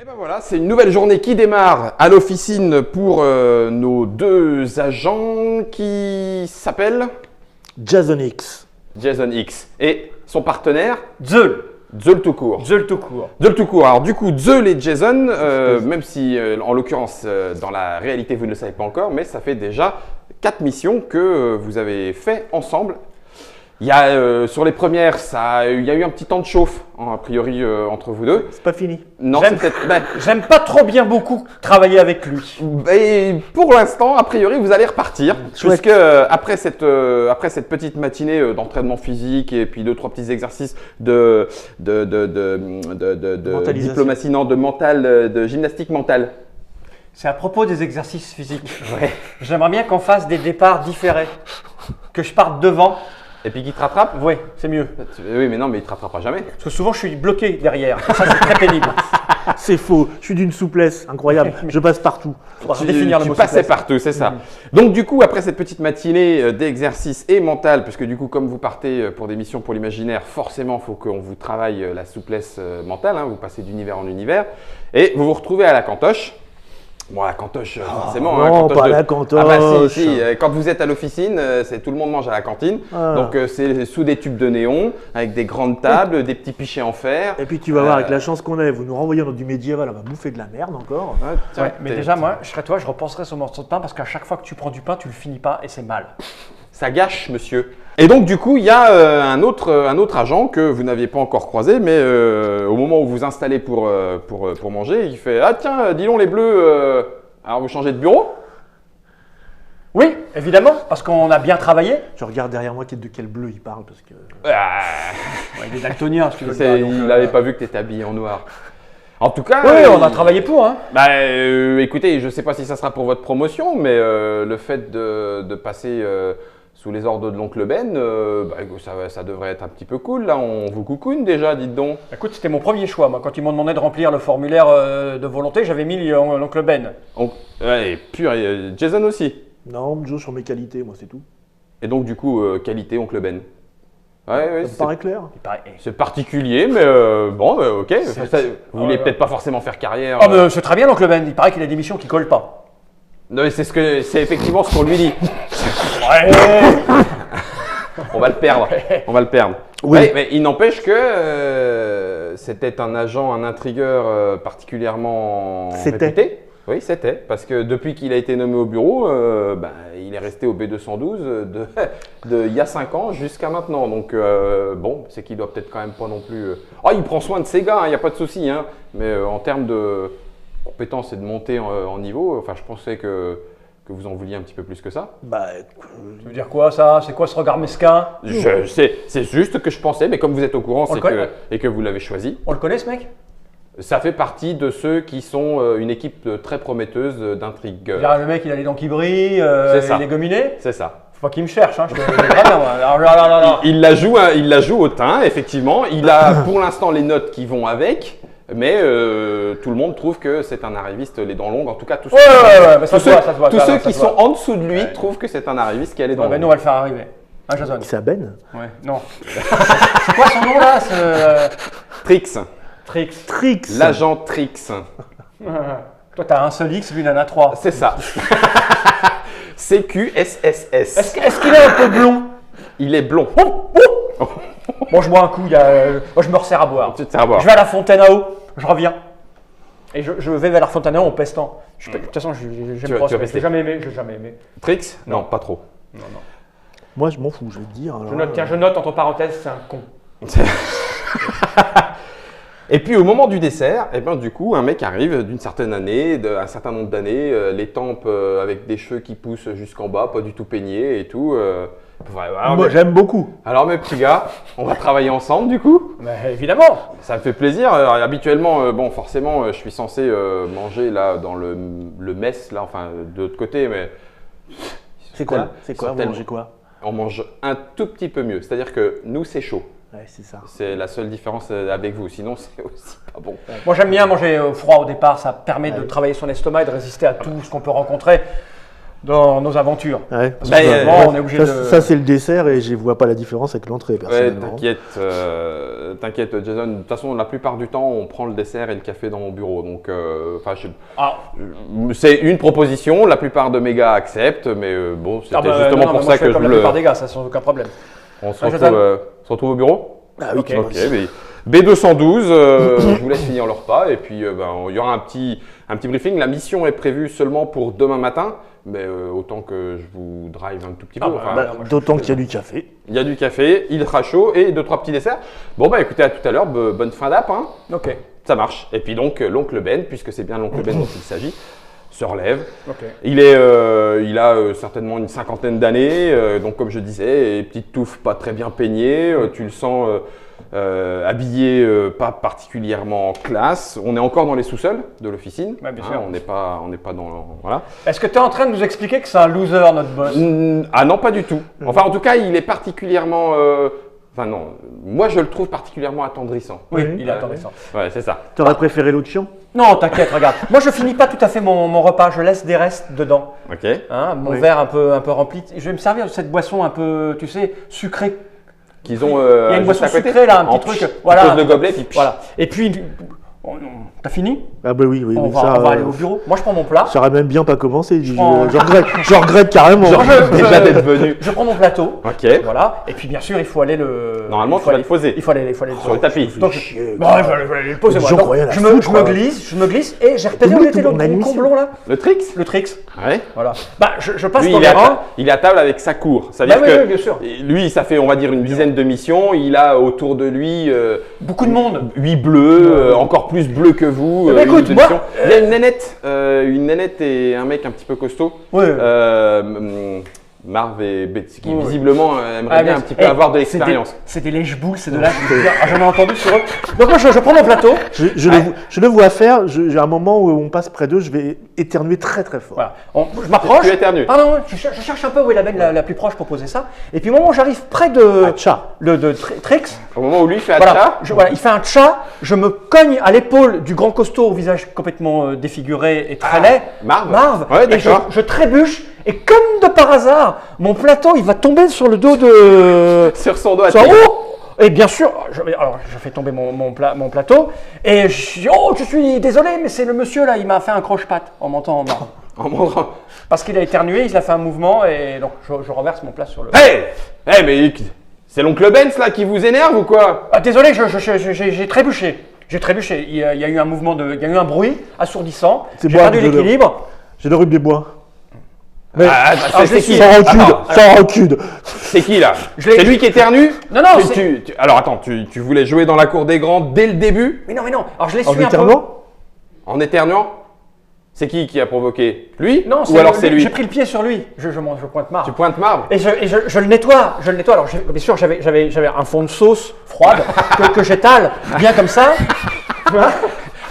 Et ben voilà, c'est une nouvelle journée qui démarre à l'officine pour nos deux agents qui s'appellent Jason X. Jason X et son partenaire Zeul. Zeul tout court. Zeul tout court. Zeul tout court. Alors du coup, Zeul et Jason, même si en l'occurrence dans la réalité vous ne le savez pas encore, mais ça fait déjà 4 missions que vous avez fait ensemble. Il y a sur les premières, il y a eu un petit temps de chauffe a priori entre vous deux. C'est pas fini. Non, J'aime- c'est peut-être. J'aime pas trop bien beaucoup travailler avec lui. Et pour l'instant, a priori, vous allez repartir, Chouette. puisque après cette petite matinée d'entraînement physique et puis 2-3 petits exercices de Mentalisation. diplomatie, non, de mental, de gymnastique mentale. C'est à propos des exercices physiques. J'aimerais bien qu'on fasse des départs différés. Que je parte devant. Et puis qui te rattrape? Oui, c'est mieux. Oui, mais non, mais il te rattrapera jamais. Parce que souvent, je suis bloqué derrière. Ça, c'est très pénible. C'est faux. Je suis d'une souplesse incroyable. Je passe partout. Faut définir le Tu mot passais souplesse. partout, c'est ça. Donc du coup, après cette petite matinée d'exercice et mental, puisque du coup, comme vous partez pour des missions pour l'imaginaire, forcément, il faut qu'on vous travaille la souplesse mentale, hein, vous passez d'univers en univers, et vous vous retrouvez à la cantoche. Bon, la cantoche, forcément. non, cantoche pas la cantoche. Ah bah si, quand vous êtes à l'officine, c'est tout le monde mange à la cantine. Ah. Donc c'est sous des tubes de néon, avec des grandes tables, des petits pichets en fer. Et puis tu vas voir, avec la chance qu'on a, vous nous renvoyez dans du médiéval, on va bouffer de la merde encore. Ouais, tiens, Ouais, mais déjà, moi, je serais toi, je repenserais ce morceau de pain parce qu'à chaque fois que tu prends du pain, tu le finis pas et c'est mal. Ça gâche, monsieur. Et donc, du coup, il y a un autre agent que vous n'aviez pas encore croisé, mais au moment où vous installez pour manger, il fait « Ah tiens, dis donc les bleus, alors vous changez de bureau ?» Oui, évidemment, parce qu'on a bien travaillé. Je regarde derrière moi de quel bleu il parle parce que. Ouais, il est daltonien, si tu veux. Il n'avait pas vu que tu étais habillé en noir. En tout cas, Oui, on a travaillé pour. Hein. Bah, écoutez, je ne sais pas si ça sera pour votre promotion, mais le fait de passer sous les ordres de l'oncle Ben, ça devrait être un petit peu cool. Là, on vous coucoune déjà, dites donc. Écoute, c'était mon premier choix. Moi, quand ils m'ont demandé de remplir le formulaire de volonté, j'avais mis l'oncle Ben. Et pur, Jason aussi. Non, Joe sur mes qualités, moi c'est tout. Et donc, du coup, qualité, oncle Ben. Ouais, Ça me paraît clair. Il paraît. c'est particulier, mais bon, ok. Vous voulez peut-être pas forcément faire carrière. Ah, mais c'est très bien l'oncle Ben. Il paraît qu'il a des missions qui collent pas. Non, mais c'est effectivement ce qu'on lui dit. Ouais. On va le perdre. On va le perdre. Oui. Ouais, mais il n'empêche que c'était un agent, un intrigueur particulièrement C'était. réputé. Oui, c'était. Parce que depuis qu'il a été nommé au bureau, il est resté au B212 de il y a 5 ans jusqu'à maintenant. Donc, bon, c'est qu'il doit peut-être quand même pas non plus. Oh, il prend soin de ses gars, il n'y a pas de souci. Hein, mais en termes de compétences et de montée en niveau, enfin, je pensais que vous en vouliez un petit peu plus que ça. Bah, Tu veux dire quoi, ça? C'est quoi ce regard mesquin? C'est juste que je pensais, mais comme vous êtes au courant On le connaît. et que vous l'avez choisi, On le connaît, ce mec? ça fait partie de ceux qui sont une équipe très prometteuse d'intrigueurs. Le mec, il a les dents qui brillent, C'est ça. il est gominé. C'est ça. Faut pas qu'il me cherche, hein. Je te le dis très bien, moi. Alors, là. Il la joue au teint, effectivement. Il a pour l'instant les notes qui vont avec, mais tout le monde trouve que c'est un arriviste les dents longues. En tout cas, tous Ouais, mais ça tous se voit, ceux, ça se voit. tous ça ceux se qui voit. sont en dessous de lui trouvent que c'est un arriviste qui a les dents Ouais, ben, nous, on longues. va le faire arriver. Hein, Jason? c'est à Ben. Ouais, non. C'est quoi son nom, là, ce... Trix, Trix. Trix. l'agent Trix. Toi, t'as un seul X, lui, il en a 3. C'est ça. CQSSS. Est-ce qu'il est un peu blond? Il est blond. Bon, je bois un coup, moi, je me resserre à boire. Tu te sers à boire. Je vais à la fontaine à eau, je reviens. Et je vais vers la fontaine à eau en pestant. De toute façon, j'aime Tu vas pas ça. Je pester. l'ai jamais aimé, je l'ai jamais aimé. Trix? Non, pas trop. Non. Moi je m'en fous, je vais te dire. alors Je note, là, tiens, je note entre parenthèses, c'est un con. Et puis au moment du dessert, du coup, un mec arrive d'une certaine année, d'un certain nombre d'années, les tempes avec des cheveux qui poussent jusqu'en bas, pas du tout peignés et tout. moi j'aime beaucoup. Alors mes petits gars, on va travailler ensemble du coup. Mais évidemment. Ça me fait plaisir. Alors, habituellement, forcément, je suis censé manger là dans le mess là, enfin de l'autre côté, mais C'est quoi Ils sont Vous tellement- mangez quoi? on mange un tout petit peu mieux. C'est-à-dire que nous c'est chaud. Ouais, c'est ça. C'est la seule différence avec vous. Sinon, c'est aussi pas bon. Moi, j'aime bien manger froid au départ. Ça permet de Ouais. travailler son estomac et de résister à tout ce qu'on peut rencontrer dans nos aventures. Ouais. Parce Bah, que souvent, on est obligé Ça, de. ça, c'est le dessert et je vois pas la différence avec l'entrée Ouais, personnellement. t'inquiète, Jason. De toute façon, la plupart du temps, on prend le dessert et le café dans mon bureau. Donc, Ah, c'est une proposition. La plupart de mes gars acceptent, mais bon, c'était justement non, pour mais ça moi, je fais que je comme vous la le. plupart des gars, ça sans aucun problème. On se Ah, retrouve, Jason. se retrouve au bureau. Ah oui, Ok. tu vois. Ok, mais B212, je vous laisse finir le repas et puis il y aura un petit briefing. La mission est prévue seulement pour demain matin, mais autant que je vous drive un tout petit peu. Ah bah, Enfin, bah, Bah, d'autant qu'il y a du café. il y a du café, il sera chaud et 2-3 petits desserts. Bon bah écoutez, à tout à l'heure, bonne fin d'app, hein. Ok. Ça marche. Et puis donc l'oncle Ben, puisque c'est bien l'oncle Ben dont il s'agit, se relève. Ok. Il a certainement une cinquantaine d'années, donc comme je disais, et petite touffe pas très bien peignée, tu le sens habillé pas particulièrement classe. On est encore dans les sous-sols de l'officine, Ouais, bien sûr. on n'est pas dans voilà. Est-ce que tu es en train de nous expliquer que c'est un loser, notre boss? Ah non, pas du tout. Enfin en tout cas, il est particulièrement enfin non, moi je le trouve particulièrement attendrissant. Oui, Oui. il est attendrissant. Ouais, c'est ça. T'aurais préféré l'autre chiant? Non, t'inquiète, regarde. Moi, je finis pas tout à fait mon repas. Je laisse des restes dedans. OK. Hein, mon Oui. verre un peu rempli. Je vais me servir de cette boisson un peu, tu sais, sucrée. Qu'ils ont Il y a une juste boisson à côté. sucrée là, un En petit pch, truc. tu Voilà. poses le gobelet puis pch. Voilà. Et puis, t'as fini? Ah bah oui, On oui, va, ça, on va aller au bureau. Moi, je prends mon plat. ça aurait même bien pas commencé. Je prends- regrette carrément. Déjà d'être venu. Je prends mon plateau. OK. Voilà. Et puis, bien sûr, il faut aller le. Normalement, il faut tu vas aller- le poser. Il faut aller Sur le tapis. Donc, Chier, bon, il faut aller le poser. Les Voilà. gens Donc, croyaient à la je foot, quoi. me glisse et j'ai repéré où Oublie était tout le mon gros émission. comblon là. Le Trix. Le Trix. Ouais. Voilà. Bah, je passe Lui, dans il les est, rangs. il est à table avec sa cour. C'est-à-dire Bah oui, que oui, bien sûr. lui, ça fait, on va dire, une dizaine de missions. Il a autour de lui Beaucoup de monde. 8 bleus, encore plus bleus que vous. Eh ben, une écoute, de moi, missions. Il y a une nénette et un mec un petit peu costaud. Ouais. Marv et Betsy, qui Ouais. visiblement aimeraient bien un petit peu Eh, avoir de c'est l'expérience. C'est des lèche-boules, c'est de là que je veux dire, j'en ai entendu sur eux. Donc moi, je prends mon plateau. Je le vois faire. J'ai un moment où on passe près d'eux, je vais éternuer très très fort. Voilà. Je m'approche. Tu éternues. Pardon, je cherche un peu où est la benne la plus proche pour poser ça. Et puis au moment où j'arrive près de Tcha. Trix, Au moment où lui fait voilà, Hatcha, voilà, il fait un tcha, je me cogne à l'épaule du grand costaud au visage complètement défiguré et très laid. Marv. Ouais, et d'accord. je trébuche. Et comme de par hasard, mon plateau, il va tomber sur le dos de... sur son dos à Sur- Trix. oh et bien sûr, je fais tomber mon plateau et je dis oh je suis désolé mais c'est le monsieur là, il m'a fait un croche-patte en montant en bas. En montrant. Parce qu'il a éternué, il a fait un mouvement et donc je renverse mon plat sur le... Hey, mais c'est l'oncle Benz là qui vous énerve ou quoi? Ah, désolé, j'ai trébuché. J'ai trébuché. Il y a eu un mouvement il y a eu un bruit assourdissant. C'est J'ai moi, perdu désolé. l'équilibre. J'ai le rhume des bois. Mais C'est qui? sans rancune, Attends, sans rancune. c'est qui là? Je l'ai- C'est lui qui éternue? Non, non, c'est- Alors attends, tu voulais jouer dans la cour des grands dès le début Mais non. Alors je l'ai En su un peu. éternuant? en éternuant? C'est qui a provoqué? Lui? Non, Ou alors c'est lui? J'ai pris le pied sur lui. Je pointe Marc. Tu pointes Marv? Et je le nettoie. Alors bien sûr, j'avais un fond de sauce froide que j'étale bien comme ça.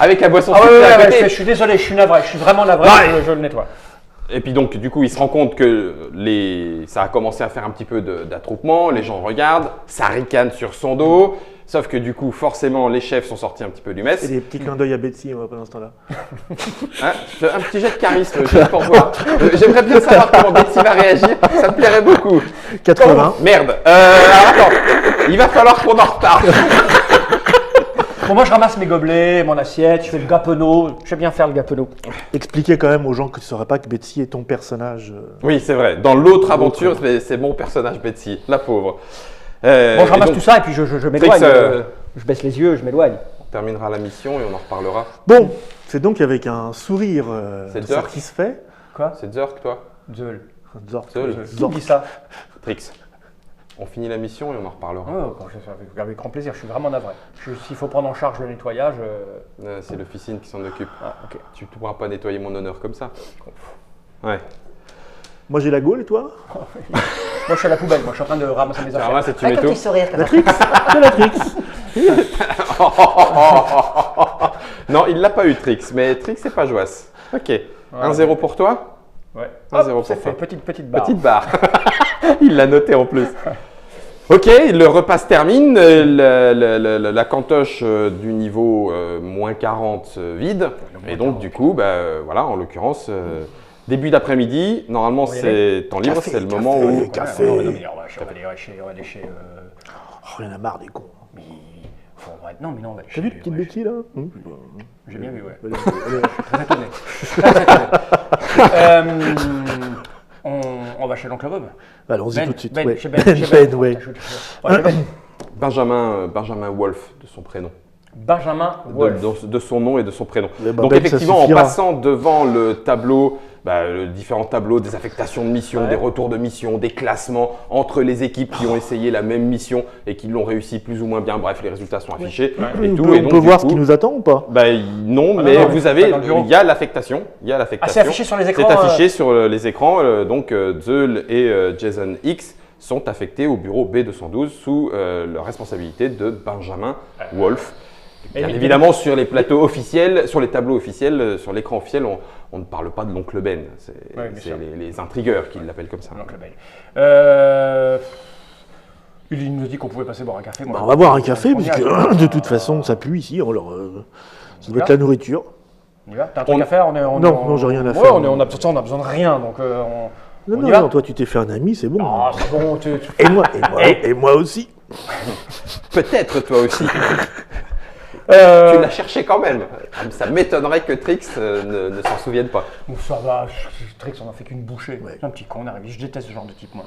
Avec la boisson Ah ouais, sucrée à ouais, côté. je suis désolé, je suis navré. Je suis vraiment navré. Ouais. Je le nettoie. Et puis donc, du coup, il se rend compte que ça a commencé à faire un petit peu d'attroupement, les gens regardent, ça ricane sur son dos, sauf que du coup, forcément, les chefs sont sortis un petit peu du Et mess. des petits clins d'œil à Betsy moi, pendant ce temps-là. Hein, un petit jet de charisme, juste pour voir. J'aimerais bien savoir comment Betsy va réagir, ça me plairait beaucoup. 80. Merde, alors attends, il va falloir qu'on en reparle. Bon, moi, je ramasse mes gobelets, mon assiette, je fais le gapeneau. Je sais bien faire le gapeneau. Expliquez quand même aux gens qui ne sauraient pas que Betsy est ton personnage. Oui, c'est vrai, dans l'autre aventure, c'est mon personnage Betsy, la pauvre. Bon, je ramasse donc, tout ça et puis je m'éloigne. Trix, Je baisse les yeux, je m'éloigne. On terminera la mission et on en reparlera. Bon, c'est donc avec un sourire C'est Zerk. satisfait. Quoi? C'est Zerk, toi? Zol. Zork. Zol. Qui dit ça? Trix. On finit la mission et on en reparlera. Avec grand plaisir, je suis vraiment navré. S'il faut prendre en charge le nettoyage. C'est l'officine qui s'en occupe. Ah, ok. Tu ne pourras pas nettoyer mon honneur comme ça. Ouais. Moi j'ai la gaule et toi? Moi, je suis à la poubelle, moi, je suis en train de ramasser mes Tu affaires. ramasses et tu Avec mets un tout. petit sourire. La Trix. C'est la Trix. Non, il l'a pas eu Trix, mais Trix c'est pas joisse. Ok. 1-0 pour toi. Ouais. 1-0 Hop, c'est pour fait, toi. petite barre. Petite barre. Il l'a noté en plus. Ok, le repas se termine, la cantoche du niveau moins 40 vide. Et donc, du coup, voilà, en l'occurrence, début d'après-midi, normalement, va y c'est temps libre, c'est le moment où. Café. Non, mais on va aller chez. Oh, il y en a marre des cons. Mais non, mais non, on va aller T'as chez. vu le petit Betty là J'ai bien vu, ouais. Allez, Très étonné. Très étonné. On va chez l'oncle Bob. allons-y tout de suite. Ben, ouais. chez Ben. ouais. On va chez Ben. Benjamin Wolf, de son prénom. Benjamin Wolf. De son nom et de son prénom. Eh ben, Donc Ben, effectivement, ça en suffira. passant devant le tableau, le différents tableaux des affectations de mission, Ouais. des retours de mission, des classements entre les équipes qui ont essayé la même mission et qui l'ont réussi plus ou moins bien. Bref, les résultats sont affichés. Et On tout. peut, Et on donc, peut du voir coup, ce qui nous attend ou pas? non, Ah, mais non, vous c'est avez, pas dans le bureau. il y a l'affectation. Ah, c'est affiché sur les écrans. C'est affiché sur les écrans. Donc Zeul et Jason X sont affectés au bureau B212 sous la responsabilité de Benjamin Wolf. Bien Et- évidemment, sur les plateaux officiels, sur les tableaux officiels, sur l'écran officiel, on ne parle pas de l'oncle Ben. C'est Ouais, bien sûr. les intrigueurs qui l'appellent comme ça. L'oncle Ben. Il nous dit qu'on pouvait passer boire un café. Moi, On va boire un café, on y parce va. que de toute façon, ça pue ici. Alors, ça doit être la nourriture. On y va. T'as un truc à faire? Non, j'ai rien à Ouais, faire. on a besoin de rien. Donc, Non, on non, y va. non, toi, tu t'es fait un ami, c'est bon. Ah, c'est bon. Et moi, et moi aussi. Peut-être toi aussi. Tu l'as cherché quand même. Ça m'étonnerait que Trix ne s'en souvienne pas. Ça va, Trix, on en fait qu'une bouchée. C'est un petit con, on arrive. Je déteste ce genre de type, moi.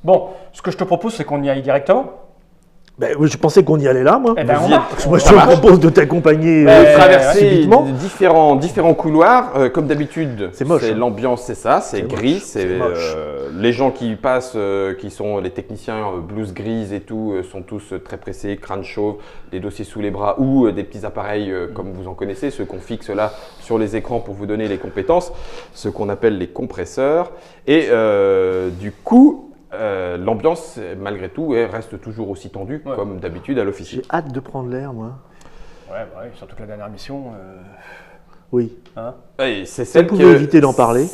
Bon, ce que je te propose, c'est qu'on y aille directement. Ben, oui, je pensais qu'on y allait là, moi. Eh ben, on Vous y marche. Moi, je Ça te marche. propose de t'accompagner Traverser subitement. différents couloirs, comme d'habitude. C'est moche, hein. L'ambiance, c'est ça, c'est gris. moche, C'est c'est moche. les gens qui passent, qui sont les techniciens blouse grise et tout, sont tous très pressés, crâne chauve, des dossiers sous les bras ou des petits appareils comme vous en connaissez, ceux qu'on fixe là sur les écrans pour vous donner les compétences, ceux qu'on appelle les compresseurs. Et du coup, l'ambiance, malgré tout, elle reste toujours aussi tendue, Ouais. comme d'habitude à l'officier. J'ai hâte de prendre l'air, moi. Ouais, surtout que la dernière mission. Oui. Hein. Et c'est celle pouvait éviter d'en parler.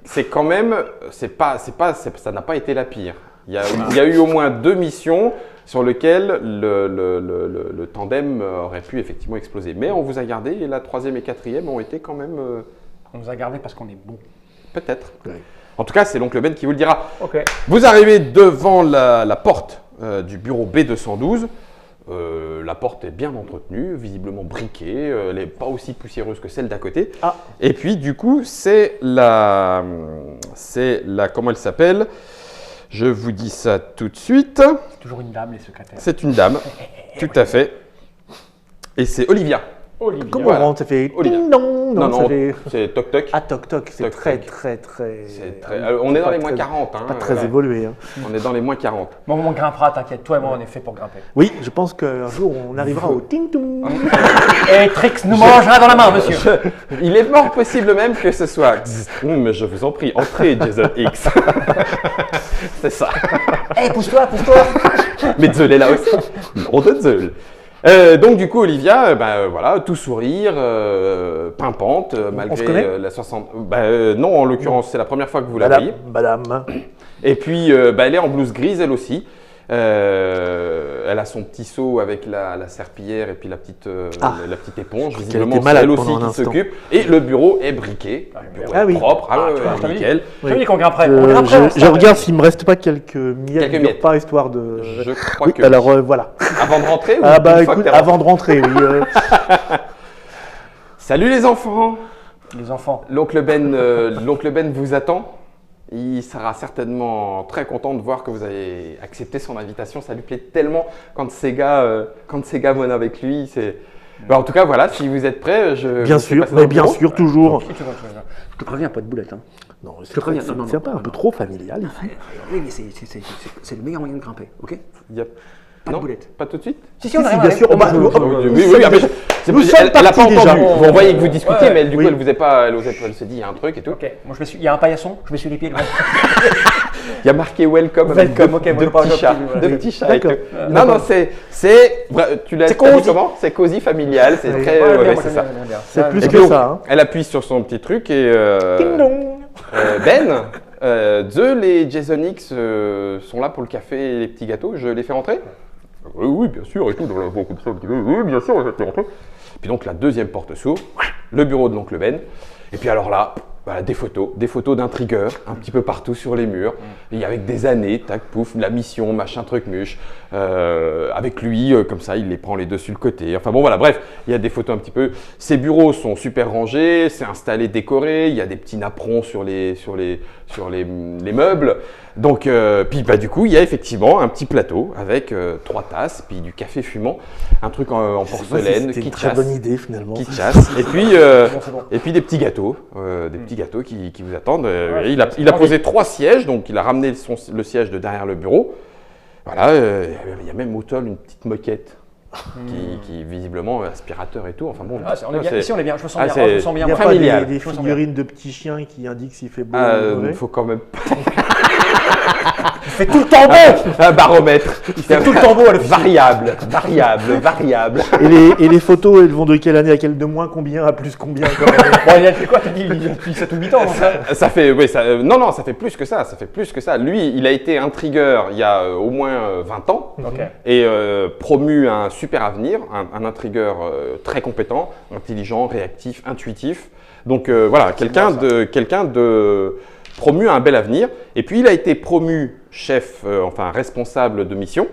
C'est quand même, ça n'a pas été la pire. Il y a eu au moins 2 missions sur lesquelles le tandem aurait pu effectivement exploser. Mais on vous a gardé et la 3e et 4e ont été quand même On nous a gardés parce qu'on est bon. peut-être. Ouais. En tout cas, c'est l'oncle Ben qui vous le dira. Ok. Vous arrivez devant la porte du bureau B212. La porte est bien entretenue, visiblement briquée, elle n'est pas aussi poussiéreuse que celle d'à côté. Ah. Et puis du coup, c'est la, comment elle s'appelle? Je vous dis ça tout de suite. C'est toujours une dame, les secrétaires. C'est une dame, tout à fait. Et c'est Olivia. Olivia. Comment Voilà. on rentre? Ça fait Olivia. ding dong. Non, ça fait... c'est toc toc. Ah, toc toc, c'est Toc, très, toc. très. C'est très- on est dans pas les moins très- 40. Hein, Pas très là. évolué. Hein. On est dans les moins 40. Bon, on grimpera, t'inquiète. Toi et moi, on est fait pour grimper. Oui, je pense qu'un jour, on arrivera au ting-tong. Et Trix nous mangera dans la main, monsieur. Il est fort possible même que ce soit. Mais je vous en prie, entrez, Jason X. C'est ça. Hé, pousse-toi. Mais Zeul est là aussi. Nom de Zeul. Donc du coup, Olivia, voilà, tout sourire, pimpante, malgré se connaît la 60. Non, en l'occurrence, c'est la première fois que vous la voyez. Madame. Et puis, elle est en blouse grise, elle aussi. Elle a son petit seau avec la serpillière et puis la petite éponge. qu'elle Visiblement, était c'est malade elle aussi pendant un qui instant. s'occupe. Et le bureau est briqué. Le bureau Ah est oui. propre, tu vois, je t'avais dit. nickel. Je te dis qu'on grimperait. On Je, grimperait. on je se regarde s'il me reste pas quelques miettes Quelques de miettes. repas, histoire de... Je crois Oui, que. alors voilà. Avant de rentrer ou Ah une bah fois que écoute, t'es avant de rentrer, oui. Salut les enfants. Les enfants. L'oncle Ben vous attend. Il sera certainement très content de voir que vous avez accepté son invitation. Ça lui plaît tellement quand ces gars viennent avec lui. En tout cas, voilà, si vous êtes prêts, je Bien vous fais sûr, passer dans mais le bien bureau. sûr, toujours. Je te préviens, pas de boulette. Hein. Non, Je te préviens, non, c'est un peu un peu trop familial ici. Oui, mais c'est le meilleur moyen de grimper, ok? Il y a- Pas de non, boulette. pas tout de suite. Si, Si, bien sûr, on va... Oui, nous oui, sommes- mais nous sommes elle n'a pas partis entendu. déjà. On voyait que vous discutiez, Ouais, mais du coup, oui. elle vous est pas, elle s'est dit, il y a un truc et tout. Ok, moi je me suis. Il y a un paillasson, je me suis les pieds. Il y a marqué welcome avec Welcome, deux, ok, moi, deux je parle petits chats. pas plus, Deux voilà. petits chats et tout. D'accord. Non, non, tu l'as C'est t'as dit cosy. comment? C'est cosy familial, c'est Oui. très, ouais, c'est ça. C'est plus Et que donc, ça. Hein. elle appuie sur son petit truc et Ding dong. Ben, Les Jason X sont là pour le café et les petits gâteaux. Je les fais rentrer? Oui, bien sûr, et tout. Dans la voix comme ça, oui, bien sûr, je vais les rentrer. Puis donc la deuxième porte s'ouvre, le bureau de l'oncle Ben. Et puis alors là, voilà, des photos d'intrigueurs un petit peu partout sur les murs. Et avec des années, tac, pouf, la mission, machin, truc, muche. Avec lui, comme ça, il les prend les deux sur le côté. Enfin bon, voilà, bref, il y a des photos un petit peu. Ces bureaux sont super rangés, c'est installé, décoré. Il y a des petits napperons sur les meubles. Donc, puis du coup, il y a effectivement un petit plateau avec 3 tasses, puis du café fumant, un truc en porcelaine C'était qui une très chasse. bonne idée finalement. Qui chasse. Et puis, c'est bon. et puis des petits gâteaux, qui vous attendent. Ouais, Il a c'est posé 3 sièges, donc il a ramené le siège de derrière le bureau. Voilà, il y a même autour une petite moquette qui visiblement aspirateur et tout. Enfin bon, Ah, on est bien. Ici, on est bien. Je me sens Ah, bien. c'est- Je me sens bien. Il n'y a moi. pas familial. des Je me sens figurines de petits chiens qui indiquent s'il fait beau ou mauvais. il faut quand même pas. Il fait tout le temps beau. Un baromètre. Il fait tout le temps beau à l'office. Variable. Et les photos, elles vont de quelle année à quelle? De moins combien à plus combien quand même? Bon, il a fait quoi? T'as dit il a depuis 7 ou 8 ans, non, ça Ça fait, oui, non, ça fait plus que ça. Ça fait plus que ça. Lui, il a été intrigueur il y a au moins 20 ans. Ok. Et promu à un super avenir, un intrigueur très compétent, intelligent, réactif, intuitif. Donc voilà, quelqu'un de promu à un bel avenir. Et puis il a été promu chef, responsable de mission.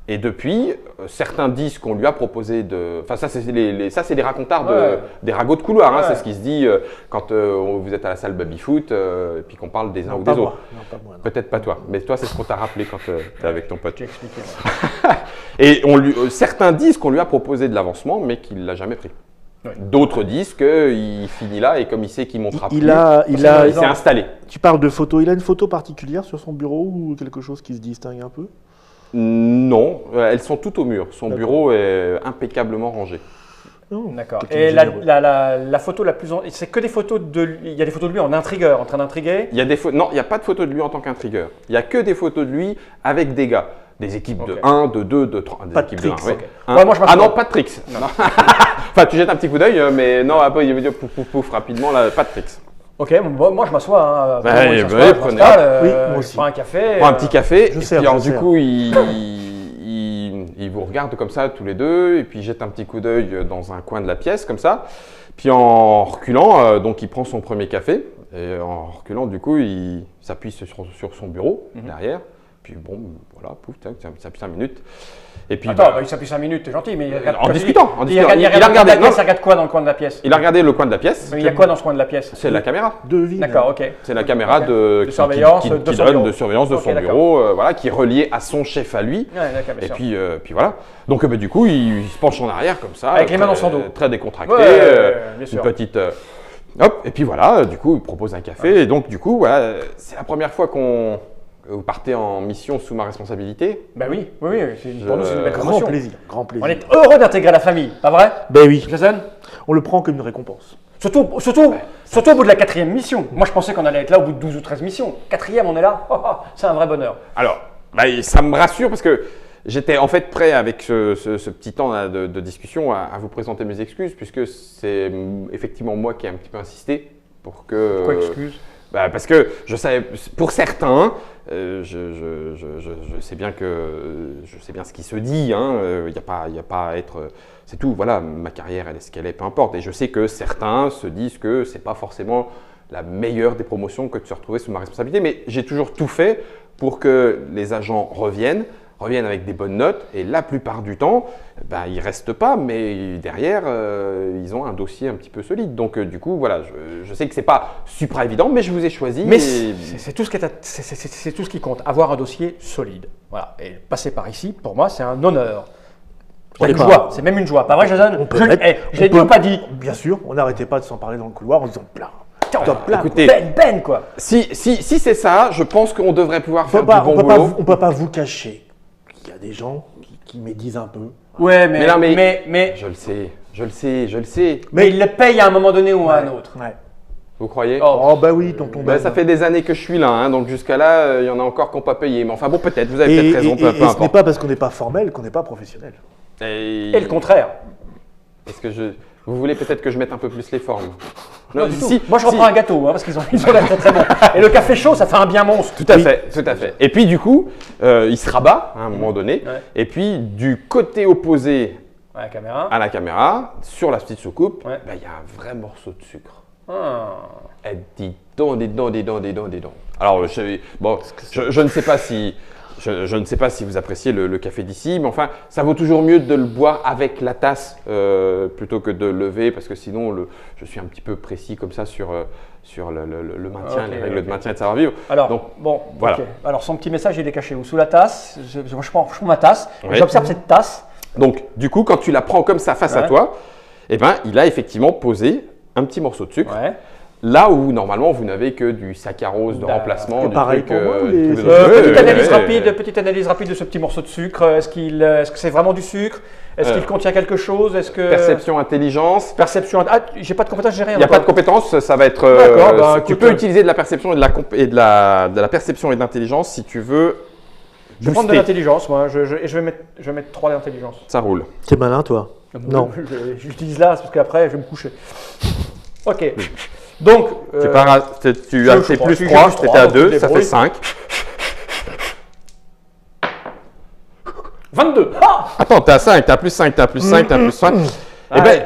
Et depuis, certains disent qu'on lui a proposé de. Enfin, ça, c'est les racontards Ouais. des ragots de couloir. Hein, Ouais. c'est ce qui se dit quand vous êtes à la salle baby-foot et puis qu'on parle des uns ou Pas des moi. autres. Non, pas moi. non. Peut-être pas toi, mais toi, c'est ce qu'on t'a rappelé quand tu es avec ton pote. Tu expliqué. Et certains disent qu'on lui a proposé de l'avancement, mais qu'il ne l'a jamais pris. Oui. D'autres disent qu'il finit là et comme il sait qu'il montera plus, Il s'est installé. Tu parles de photos. Il a une photo particulière sur son bureau ou quelque chose qui se distingue un peu? Non, elles sont toutes au mur. Son D'accord. bureau est impeccablement rangé. Non. D'accord. Quelqu'un Et de généreux. la photo la plus. C'est que des photos de. Il y a des photos de lui en intrigueur, en train d'intriguer. Il y a non, il n'y a pas de photo de lui en tant qu'intrigueur. Il n'y a que des photos de lui avec des gars. Des équipes de Ok. 1, de 2, de 3. Des Pas de équipes tricks, de 1, ok. Ouais, moi, je m'attends. non, pas de tricks. Non. Enfin, tu jettes un petit coup d'œil, mais non, après, il veut dire pouf, pouf, pouf, rapidement, là, pas de tricks. Ok, bon, moi je m'assois. Hein, Bah, vraiment, il bah, s'assoit, je prenez. m'installe, Oui, moi je aussi. prends un café. Prends un petit café, je et sers, puis alors, je du sers. coup, il vous regarde comme ça tous les deux, et puis il jette un petit coup d'œil dans un coin de la pièce, comme ça. Puis en reculant, donc il prend son premier café, et en reculant, du coup, il s'appuie sur son bureau, derrière. Puis bon, voilà, pouf, tac, ça appuie 5 minutes. Et puis, Attends, bah, il s'appuie 5 minutes, t'es gentil, mais il en discutant, Il il a regarde regardé, la pièce, non, il regarde quoi dans le coin de la pièce? il a regardé le coin de la pièce. Mais il y a quoi dans ce coin de la pièce? C'est la caméra. Devine. D'accord, ok. C'est la caméra Ok. de surveillance qui de son donne bureau. de surveillance de Ok, son d'accord. bureau, voilà, qui est relié à son chef à lui. Ouais, d'accord, bien Et sûr. puis voilà. Donc du coup, il se penche en arrière comme ça. Avec les mains très- dans son dos. Très décontracté. Ouais, bien une sûr. petite. Hop, et puis voilà, du coup, il propose un café. Et donc, du coup, voilà, c'est la première fois que vous partez en mission sous ma responsabilité. Bah oui, pour nous c'est une belle Grand promotion. plaisir. Grand plaisir. On est heureux d'intégrer la famille, pas vrai, Ben oui. Jason? On le prend comme une récompense. Surtout au bout de la 4e mission. Moi je pensais qu'on allait être là au bout de 12 ou 13 missions. 4e, on est là. C'est un vrai bonheur. Alors, ça me rassure parce que j'étais en fait prêt avec ce petit temps là, de discussion à vous présenter mes excuses, puisque c'est effectivement moi qui ai un petit peu insisté pour que. Pourquoi excuse? Parce que je savais, pour certains, je sais bien ce qui se dit. Il n'y a pas à être. C'est tout. Voilà, ma carrière, elle est ce qu'elle est, peu importe. Et je sais que certains se disent que c'est pas forcément la meilleure des promotions que de se retrouver sous ma responsabilité. Mais j'ai toujours tout fait pour que les agents reviennent avec des bonnes notes, et la plupart du temps, ils ne restent pas, mais derrière, ils ont un dossier un petit peu solide. Donc du coup, voilà, je sais que ce n'est pas super évident, mais je vous ai choisi. Mais et- c'est tout, c'est tout ce qui compte, avoir un dossier solide. Voilà. Et passer par ici, pour moi, c'est un honneur. On C'est est une pas- joie, c'est même une joie. Pas vrai, Jason? On peut Je- mettre- eh, on j'ai dit peut- ou pas dit? Bien sûr, on n'arrêtait pas de s'en parler dans le couloir en disant plein. Tiens, Top là. écoutez, Ben, quoi. Si c'est ça, je pense qu'on devrait pouvoir On faire peut pas, du bon on peut pas, boulot. on peut pas vous cacher. Il y a des gens qui médisent un peu. Ouais, Mais non, mais Je le sais. mais il le paye à un moment donné ou à un autre. Ouais. Vous croyez? Oh. Oh bah oui, tonton. Ben. Ça fait des années que je suis là, donc jusqu'à là, il y en a encore qui n'ont pas payé. Mais enfin bon, peut-être, vous avez Et, peut-être raison, et peu ce n'est importe. pas parce qu'on n'est pas formel qu'on n'est pas professionnel. Et le contraire. Est-ce que vous voulez peut-être que je mette un peu plus les formes? Non, du tout. si, Moi, je si. reprends un gâteau, hein, parce qu'ils ont l'air très très bons. Et le café chaud, ça fait un bien monstre. Tout à fait, tout à fait. Et puis du coup, il se rabat hein, à un moment donné. Ouais. Et puis du côté opposé Ouais, la caméra. à la caméra, sur la petite soucoupe, Ouais. il y a un vrai morceau de sucre. Ah. Eh, dis donc, dis donc, dis donc, dis donc, dis donc. Alors, je ne sais pas si, je ne sais pas si vous appréciez le café d'ici, mais enfin, ça vaut toujours mieux de le boire avec la tasse plutôt que de le lever, parce que sinon, je suis un petit peu précis comme ça sur le maintien, Ok, les règles ok. de maintien et de savoir-vivre. Alors, Donc, bon, voilà. ok. Alors, son petit message, il est caché où? Sous la tasse. Je prends ma tasse. Ouais. J'observe cette tasse. Donc, du coup, quand tu la prends comme ça face à Ouais. toi, eh ben, il a effectivement posé un petit morceau de sucre. Ouais. Là où normalement vous n'avez que du saccharose de Bah, remplacement, du pareil truc, pour moi, du les- truc de- Petite analyse rapide de ce petit morceau de sucre. Est-ce que c'est vraiment du sucre? Est-ce qu'il contient quelque chose? Est-ce que Perception, intelligence. perception? Ah, j'ai pas de compétence, j'ai rien. Il n'y a pas de encore. compétence, ça va être. D'accord, bah, tu écoute, peux utiliser de la perception et de la perception et de l'intelligence si tu veux. Je vais prendre de booster. l'intelligence, moi. Et je vais mettre 3 d'intelligence. Ça roule. T'es malin, toi. Non. Je l'utilise là, parce qu'après, je vais me coucher. Ok. Donc. Tu pars à- tu as fait crois, plus j'ai 3, plus tu étais trois, à donc 2, tu ça fait débrouilles. 5. 22. Ah Attends, t'es à 5, t'es à plus 5, t'es à plus 5, t'es à plus 5. Eh Ouais. ben,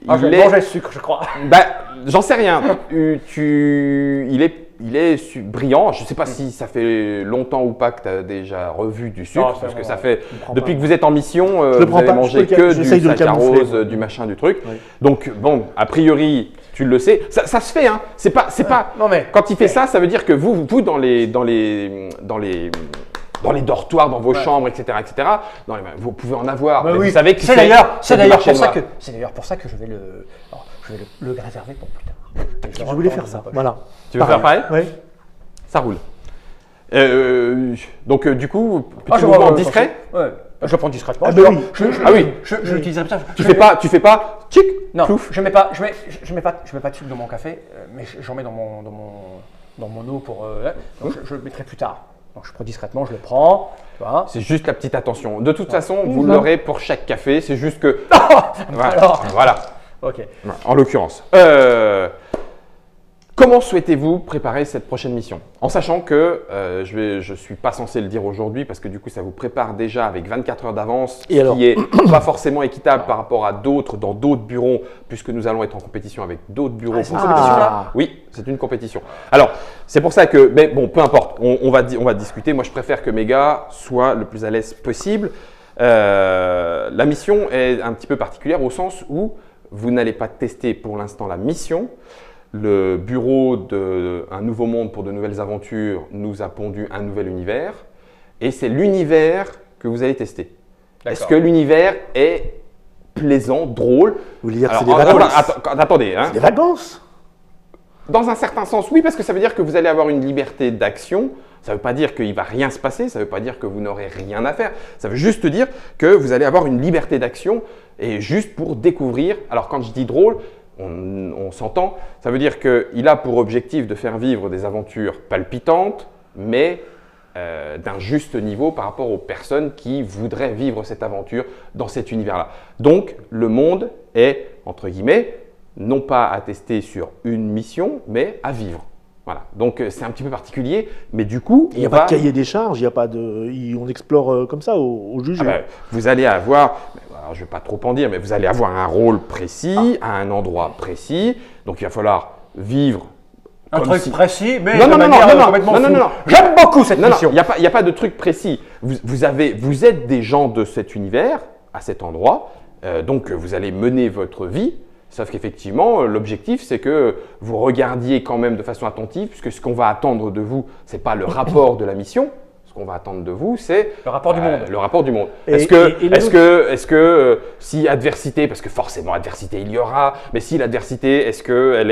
Ah, je il vais est. manger le sucre, je crois. Bah, j'en sais rien. Il est brillant. Je ne sais pas si ça fait longtemps ou pas que tu as déjà revu du sucre, Non, c'est parce que bon, ça ouais. fait Je le prends depuis pas. que vous êtes en mission, Je le vous prends allez pas, manger je peux que le- j'essaye du de le camoufler. saccharose, du machin, du truc. Ouais. Donc bon, a priori, tu le sais. Ça se fait, hein. C'est pas. Non, mais. Quand il fait ça, ça veut dire que vous dans les dortoirs, dans vos chambres, etc., vous pouvez en avoir. Bah mais oui. vous savez que C'est d'ailleurs du marché noir. pour ça que je vais le réserver pour plus tard. Je voulais faire ça. Voilà. Tu veux faire pareil? Oui. Ça roule. Donc du coup, Ah, petit je mouvement vois, discret. Ouais. Je le prends discrètement. Ah, bah oui. Ah oui. Je l'utiliserai plus tard. Tu fais pas, tchic, Non, plouf. je mets pas de sucre dans mon café, mais j'en mets dans mon eau pour. Donc je le mettrai plus tard. Donc je prends discrètement, je le prends. Tu vois. C'est juste la petite attention. De toute façon, vous l'aurez pour chaque café. C'est juste que. Alors. Voilà. Ok. En l'occurrence. Comment souhaitez-vous préparer cette prochaine mission? En sachant que je suis pas censé le dire aujourd'hui parce que du coup ça vous prépare déjà avec 24 heures d'avance, Et ce alors qui est pas forcément équitable par rapport à d'autres dans d'autres bureaux puisque nous allons être en compétition avec d'autres bureaux. Ah, c'est une compétition, là? Oui, c'est une compétition. Alors c'est pour ça que, mais bon, peu importe, on va discuter. Moi je préfère que mes gars soient le plus à l'aise possible. La mission est un petit peu particulière au sens où vous n'allez pas tester pour l'instant la mission. Le bureau de Un Nouveau Monde pour de nouvelles aventures nous a pondu un nouvel univers et c'est l'univers que vous allez tester. Est-ce que l'univers est plaisant, drôle? Vous voulez dire que Alors, c'est des vacances? attendez, hein. Des vacances? Dans un certain sens, oui, parce que ça veut dire que vous allez avoir une liberté d'action. Ça ne veut pas dire qu'il ne va rien se passer, ça ne veut pas dire que vous n'aurez rien à faire. Ça veut juste dire que vous allez avoir une liberté d'action et juste pour découvrir. Alors quand je dis drôle, on s'entend, ça veut dire qu'il a pour objectif de faire vivre des aventures palpitantes, mais d'un juste niveau par rapport aux personnes qui voudraient vivre cette aventure dans cet univers-là. Donc le monde est, entre guillemets, non pas à tester sur une mission, mais à vivre. Voilà. Donc c'est un petit peu particulier, mais du coup, Il n'y a pas de cahier des charges, il y a pas de. On explore comme ça au juge. Ah ben, vous allez avoir, alors je ne vais pas trop en dire, mais vous allez avoir un rôle précis, à un endroit précis. Donc il va falloir vivre. Un comme truc si- précis, mais Non, de non, non, manière non, non, complètement non, non, floue. non. J'aime beaucoup cette Non, non, mission. il n'y a pas de truc précis. Vous êtes des gens de cet univers, à cet endroit, donc vous allez mener votre vie. Sauf qu'effectivement, l'objectif, c'est que vous regardiez quand même de façon attentive, puisque ce qu'on va attendre de vous, ce n'est pas le rapport de la mission. Ce qu'on va attendre de vous, c'est Le rapport du monde. Le rapport du monde. Et- Est-ce que, et les est-ce que si adversité, parce que forcément adversité il y aura, mais si l'adversité, est-ce qu'elle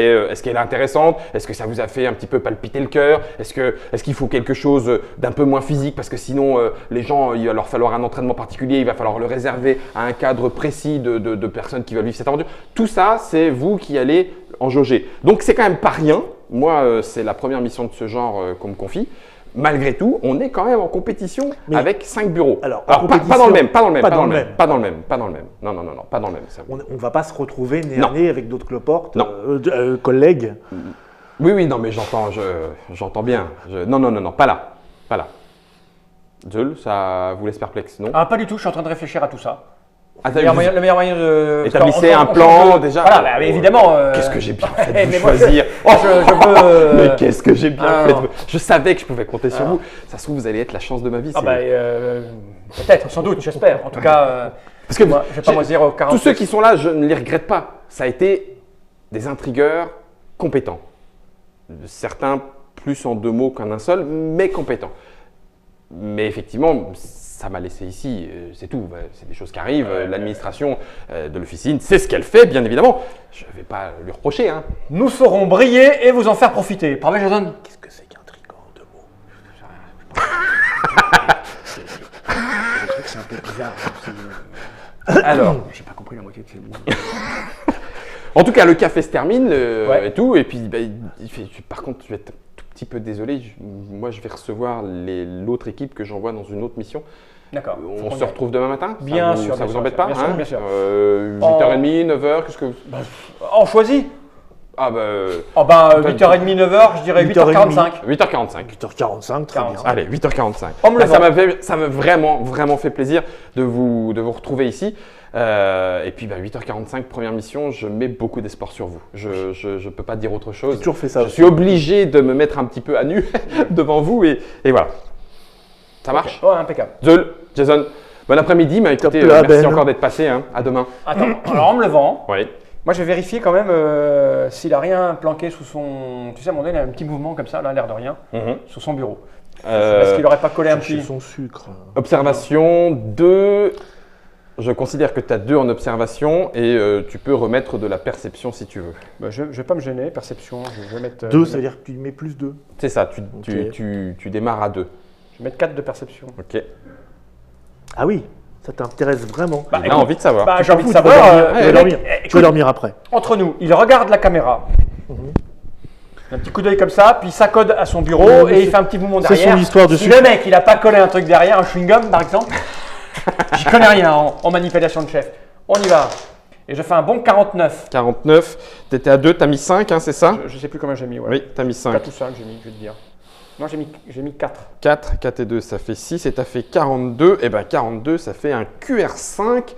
est intéressante? Est-ce que ça vous a fait un petit peu palpiter le cœur? Est-ce qu'il faut quelque chose d'un peu moins physique? Parce que sinon, les gens, il va leur falloir un entraînement particulier, il va falloir le réserver à un cadre précis de personnes qui veulent vivre cette aventure. Tout ça, c'est vous qui allez en jauger. Donc, c'est quand même pas rien. Moi, c'est la première mission de ce genre qu'on me confie. malgré tout, on est quand même en compétition avec 5 bureaux. Alors, pas dans le même, pas dans le même, pas pas dans dans le le même, même. pas dans le même, pas dans le même. Non, pas dans le même. Ça. On ne va pas se retrouver nez Non. à nez avec d'autres cloportes, Non. collègues. Oui, non, mais j'entends bien. Non, pas là. Zul, ça vous laisse perplexe, non? Ah, pas du tout, je suis en train de réfléchir à tout ça. Ah, Le meilleur moyen de. Établissez un plan déjà. Voilà, bah, évidemment. Qu'est-ce que j'ai bien fait de mais vous moi, choisir? je veux. Mais qu'est-ce que j'ai bien Ah, fait non. Je savais que je pouvais compter sur vous. Ça se trouve, vous allez être la chance de ma vie. Ah, c'est- bah, peut-être, sans doute, j'espère. En tout cas, Parce que moi, je vais pas me dire au 40. tous ceux qui sont là, je ne les regrette pas. Ça a été des intrigueurs compétents. Certains plus en 2 mots qu'en un seul, mais compétents. Mais effectivement, ça m'a laissé ici, c'est tout. C'est des choses qui arrivent. L'administration de l'officine, c'est ce qu'elle fait, bien évidemment. Je ne vais pas lui reprocher. Hein. Nous saurons briller et vous en faire profiter. Pas vrai, Jason? Qu'est-ce que c'est qu'un tricot en 2 mots? C'est un peu bizarre. Alors, J'ai pas compris la moitié de ces mots. en tout cas, le café se termine Ouais. et tout. Et puis, par contre, je vais être un tout petit peu désolé. Moi, je vais recevoir l'autre équipe que j'envoie dans une autre mission. D'accord. On se retrouve demain matin? Bien Ça sûr, vous bien sûr, embête pas? bien sûr, bien sûr. 8h30, 9h, qu'est-ce que vous... On choisit? Ah bah... Oh ben, 8h30, 9h, je dirais 8h45. 8h45. 8h45, très bien. Allez, 8h45. En me levant. Ça m'a vraiment fait plaisir de vous retrouver ici. Et puis 8h45, première mission, je mets beaucoup d'espoir sur vous. Je peux pas dire autre chose. J'ai toujours fait ça. Je suis obligé de me mettre un petit peu à nu devant vous et voilà. Ça marche? Ouais, impeccable. Zul, Jason, bon après-midi. Mais écoutez, Top la merci benne. encore d'être passé. Hein. À demain. Attends, alors en me levant, Oui. moi je vais vérifier quand même s'il a rien planqué sous son. Tu sais, à un moment donné, il a un petit mouvement comme ça, là, l'air de rien, sous son bureau. Est-ce qu'il n'aurait pas collé un Chercher petit. son sucre. Observation 2. Je considère que tu as 2 en observation et tu peux remettre de la perception si tu veux. Bah, je vais pas me gêner, perception, je vais mettre. 2, ça veut dire que tu mets plus 2. C'est ça, Ok. tu démarres à 2. Je vais mettre 4 de perception. Ok. Ah oui, ça t'intéresse vraiment. Bah, On a envie de savoir. Bah, j'ai envie de Tu vas savoir. dormir, tu vas le dormir. mec, Tu vas dormir après. entre nous, il regarde la caméra. Un petit coup d'œil comme ça, puis il s'accode à son bureau Oui, et il c'est- fait un petit mouvement c'est derrière. son histoire de Si sucre. le mec, il a pas collé un truc derrière, un chewing-gum par exemple, j'y connais rien en manipulation de chef. On y va. Et je fais un bon 49. 49. Tu étais à 2, tu as mis 5, hein, c'est ça? Je sais plus combien j'ai mis. Ouais. Oui, tu as mis Pas 5. tout ça que j'ai mis, je vais te dire. Non, j'ai mis 4. 4 et 2, ça fait 6 et tu as fait 42. Et bien 42, ça fait un QR5.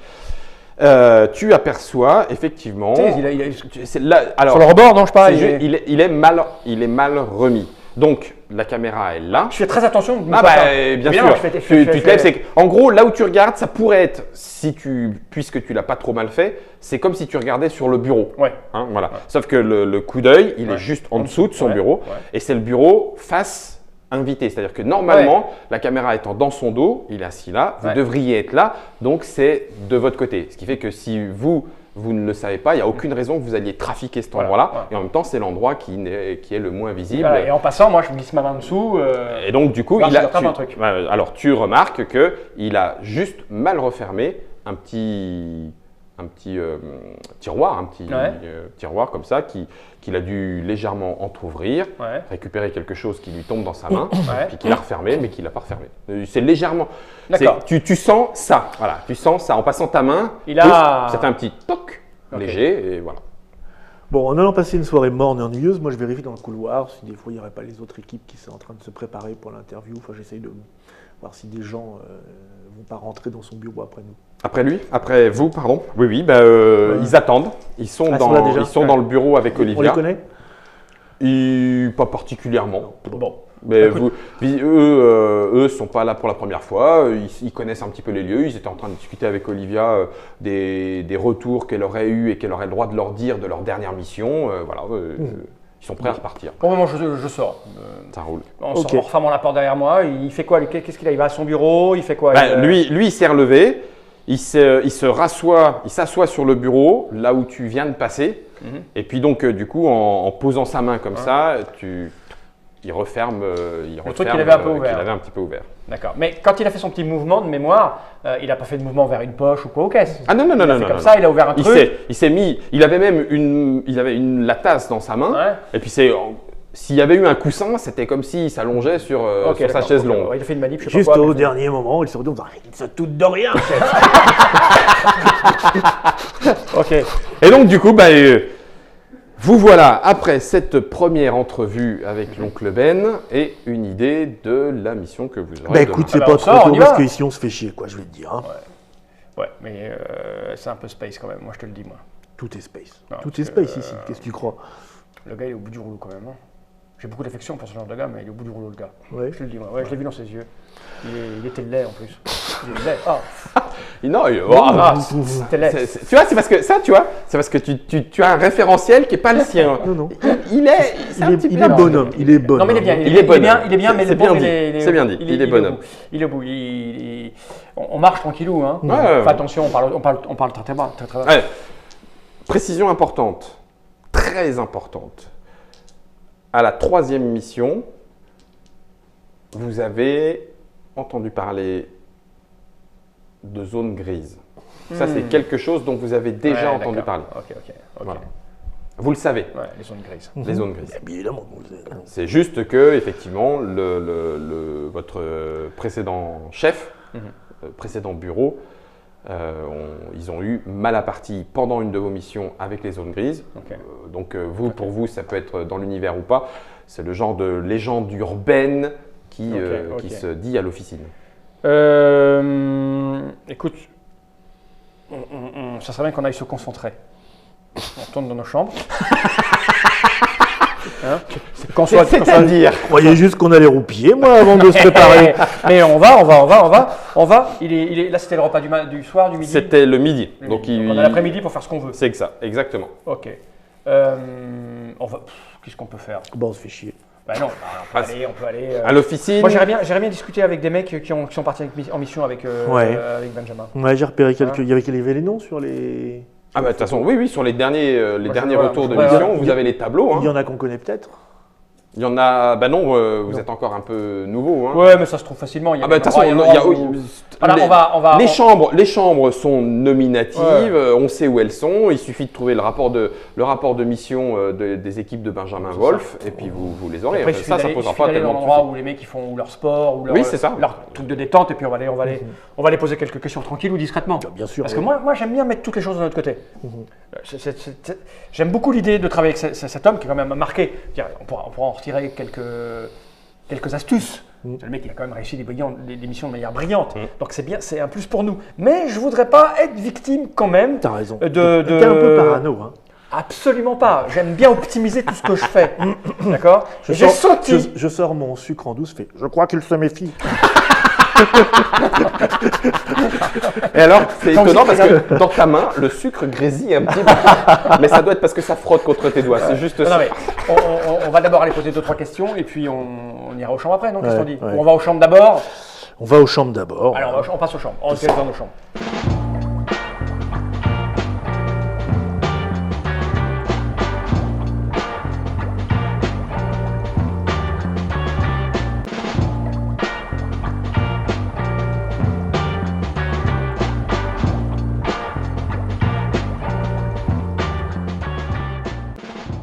Tu aperçois effectivement. Tu sais, C'est là, alors, sur le rebord, non, je sais pas. c'est juste- il est mal remis. Donc la caméra est là. Je fais très attention. de me Ah faire bah ça. bien Évidemment, sûr. je fais- je Tu fais- te lèves, c'est en gros là où tu regardes, ça pourrait être puisque tu l'as pas trop mal fait, c'est comme si tu regardais sur le bureau. Ouais. Hein, voilà. Sauf que le coup d'œil, il Ouais. est juste en dessous de son Ouais. bureau Ouais. et c'est le bureau face invité. C'est-à-dire que normalement, la caméra étant dans son dos, il est assis là, vous Ouais. devriez être là, donc c'est de votre côté. Ce qui fait que si vous ne le savez pas, il n'y a aucune raison que vous alliez trafiquer cet Voilà. endroit-là. Ouais. Et en même temps, c'est l'endroit qui est le moins visible. Voilà, et en passant, moi, je me glisse ma main dessous. Et donc, du coup, Là, il je a, rattrape tu, un truc. alors tu remarques qu'il a juste mal refermé un petit tiroir, tiroir comme ça, qu'il a dû légèrement entrouvrir, Ouais. récupérer quelque chose qui lui tombe dans sa main, Ouais. puis qu'il a refermé, mais qu'il n'a pas refermé. C'est légèrement. D'accord. Tu sens ça, voilà. Tu sens ça en passant ta main. Il a- Ça fait un petit toc Ok. léger, et voilà. Bon, en allant passer une soirée morne et ennuyeuse, moi je vérifie dans le couloir si des fois il n'y aurait pas les autres équipes qui sont en train de se préparer pour l'interview. Enfin, j'essaye de voir si des gens vont pas rentrer dans son bureau après nous. Après vous, pardon. Oui, ils attendent. Ils sont Ah, ils sont là déjà. ils sont dans le bureau avec On les Olivia. connaît? Pas particulièrement. Bon. Mais Écoute. eux sont pas là pour la première fois. Ils connaissent un petit peu les lieux. Ils étaient en train de discuter avec Olivia des retours qu'elle aurait eu et qu'elle aurait le droit de leur dire de leur dernière mission. Ils sont prêts à repartir. Bon, moi, je sors. Ça roule. En Ok. refermant la porte derrière moi, il fait quoi? Qu'est-ce qu'il a? Il va à son bureau? Il fait quoi? Lui, il s'est relevé. Il s'assoit sur le bureau, là où tu viens de passer. Et puis donc, du coup, en posant sa main comme ça, il referme. Le truc qu'il avait un peu ouvert. qu'il avait un petit peu ouvert. D'accord. Mais quand il a fait son petit mouvement de mémoire, il n'a pas fait de mouvement vers une poche ou quoi aux caisses. Ah non, Il a fait comme ça, il a ouvert un Il truc. s'est mis. Il avait même la tasse dans sa main. Ouais. Et puis s'il y avait eu un coussin, c'était comme s'il s'allongeait sur sa d'accord. chaise longue. Ouais, il a fait une manip, je sais Juste pas quoi. au dernier moment, il se retourne en disant « Il se doute de rien, chef !» Ok. Et donc du coup, vous voilà après cette première entrevue avec l'oncle Ben et une idée de la mission que vous aurez Bah demain. écoute, c'est bah, pas on trop sort, on tôt y parce va. qu'ici on se fait chier, quoi, je vais te dire. Hein. Ouais, mais c'est un peu space quand même, moi je te le dis, moi. Tout est space. Non, Tout parce est space que, ici, qu'est-ce que tu crois? Le gars il est au bout du rouleau quand même. Hein. J'ai beaucoup d'affection pour ce genre de gars, mais il est au bout du rouleau le gars. Ouais. Je te le dis, moi. Ouais, je l'ai vu dans ses yeux. Il était laid en plus. Il est laid. Ah, Non, c'était laid. tu vois, c'est parce que ça, tu vois, c'est parce que tu as un référentiel qui est pas le sien. Non. Il est, c'est un petit peu- Il est bonhomme, il est bonhomme. Non, mais il est bien, Il est bonhomme. il est bien, mais C'est le bien pauvre, dit. il est. C'est bien dit. Il est bonhomme. Il est au bout. On marche tranquillou, hein. Ouais. Fais attention, on parle très bas. Très bas. Ouais. Précision importante, très importante. À la 3e mission, vous avez entendu parler de zone grise. Ça, c'est quelque chose dont vous avez déjà Ouais, entendu d'accord. parler. Ok. Voilà. Vous le savez, Ouais, les zones grises. les zones grises. Bien évidemment. C'est juste que, effectivement, votre précédent chef, précédent bureau, ils ont eu mal à partie pendant une de vos missions avec les zones grises. Ok. Donc, pour vous, ça peut être dans l'univers ou pas. C'est le genre de légende urbaine qui se dit à l'officine. Écoute, ça serait bien qu'on aille se concentrer. On tourne dans nos chambres. Hein, C'est-à-dire Je croyais juste qu'on allait roupiller, moi, avant de se préparer. Mais on va. Il est, là, c'était le repas du soir, du midi. C'était le midi. Donc, on a l'après-midi pour faire ce qu'on veut. c'est que ça, exactement. Ok. Qu'est-ce qu'on peut faire? Bon, on se fait chier. Bah non, on peut aller. À l'officine. Moi, j'aimerais bien discuter avec des mecs qui sont partis en mission avec Ouais. Benjamin. Ouais, j'ai repéré quelques. Il y avait les noms sur les. Ah bah de toute façon, oui, sur les derniers voilà, retours de voilà. mission, vous avez les tableaux. Il y Hein. en a qu'on connaît peut-être. Il y en a, bah non, vous êtes encore un peu nouveau. Hein. Ouais, mais ça se trouve facilement. Il y a Ah bah de des toute façon, endroits, il y a, où- Alors, on va. les chambres sont nominatives, on sait où elles sont, il suffit de trouver le rapport de mission des équipes de Benjamin Wolf, et puis vous les aurez. Après, il suffit ça d'aller- posera il suffit pas d'aller dans tellement de l'endroit soucis. où les mecs ils font leur sport ou leur, Oui, c'est ça. leur truc de détente, et puis on va aller poser quelques questions tranquilles ou discrètement. Bien sûr. Parce que moi j'aime bien mettre toutes les choses de notre côté. J'aime beaucoup l'idée de travailler avec cet homme qui est quand même marqué. On pourra en retirer quelques astuces. Le mec il a quand même réussi des missions de manière brillante. Donc c'est bien, c'est un plus pour nous. Mais je voudrais pas être victime quand même. T'as raison. De- T'es un peu parano, hein. Absolument pas. J'aime bien optimiser tout ce que je fais. D'accord? Et j'ai senti. Je sors mon sucre en douce, je crois qu'il se méfie. Et alors, c'est étonnant parce que dans ta main, le sucre grésille un petit peu. Mais ça doit être parce que ça frotte contre tes doigts, c'est juste Non, ça. mais on va d'abord aller poser 2-3 questions et puis on ira aux chambres après, non? Qu'est-ce qu'on dit? Ouais. Ou on va aux chambres d'abord? On va aux chambres d'abord. Alors on passe aux chambres. On se dirige dans nos chambres.